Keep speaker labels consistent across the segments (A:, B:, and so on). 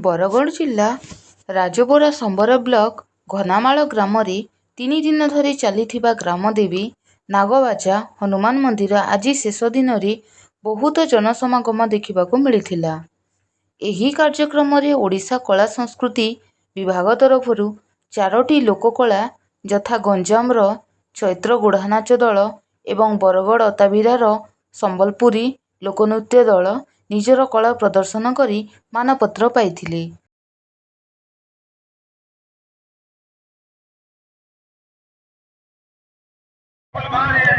A: ବରଗଡ଼ ଜିଲ୍ଲା ରାଜବୋରା ସମ୍ବର ବ୍ଲକ ଘନାମାଳ ଗ୍ରାମରେ 3 ଦିନ ଧରି ଚାଲିଥିବା ଗ୍ରାମଦେବୀ ନାଗବାଜା ହନୁମାନ ମନ୍ଦିର ଆଜି ଶେଷ ଦିନରେ ବହୁତ ଜନସମାଗମ ଦେଖିବାକୁ ମିଳିଥିଲା। ଏହି କାର୍ଯ୍ୟକ୍ରମରେ ଓଡ଼ିଶା କଳା ସଂସ୍କୃତି ବିଭାଗ ତରଫରୁ 4ଟି ଲୋକକଳା ଯଥା ଗଞ୍ଜାମର ଚୈତ୍ର ଗୋଢ଼ାନାଚ ଦଳ ଏବଂ ବରଗଡ଼ ଅତାବିରାର ସମ୍ବଲପୁରୀ ଲୋକନୃତ୍ୟ ଦଳ ନିଜର କଳା ପ୍ରଦର୍ଶନ କରି ମାନପତ୍ର ପାଇଥିଲେ।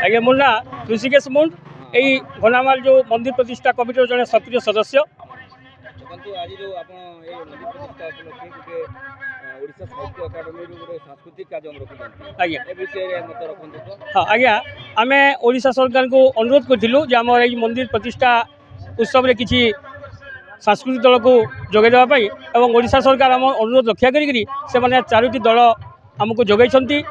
B: आज्ञा मोर ना ऋषिकेश मुंड यही घनामाल जो मंदिर प्रतिष्ठा कमिटी जड़े सक्रिय सदस्य।
C: आज जो ओडिशा साहित्य अकादमी सांस्कृतिक कार्यक्रम
B: हाँ आज्ञा आम ओडिशा सरकार को अनुरोध करूँ आम ये मंदिर प्रतिष्ठा उत्सव में किसी सांस्कृतिक दल को जोगे देवाई और ओडिशा सरकार आम अनुरोध रक्षा करी से 4टी दल आमको जोगाई।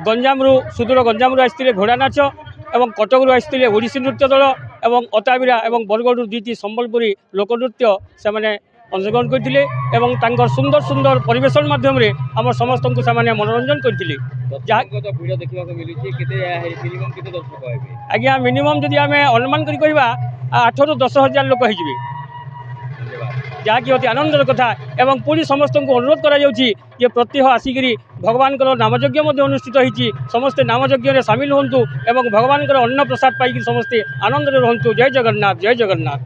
B: गंजाम सुदूर गंजाम आसते घोड़ा नाच और कटक आसते ओडिसी नृत्य दल और अताबिरा और बरगढ़ 2टी संबलपुरी लोकनृत्य से अंशग्रहण करते सुंदर सुंदर परिवेशन माध्यम आम समस्त को मनोरंजन करते। आज्ञा मिनिमम जदि आम अनुमान कर 8 ରୁ 10 हजार लोक हो जहाँकि अति आनंदर कथा एवं पुणी समस्त को अनुरोध कर प्रत्यह आसिक भगवान नामयज्ञ अनुष्ठित होती समस्ते नामयज्ञ सामिल हूँ और भगवान अन्न प्रसाद पाई समस्ते आनंद रुहतु। जय जगन्नाथ जय जगन्नाथ।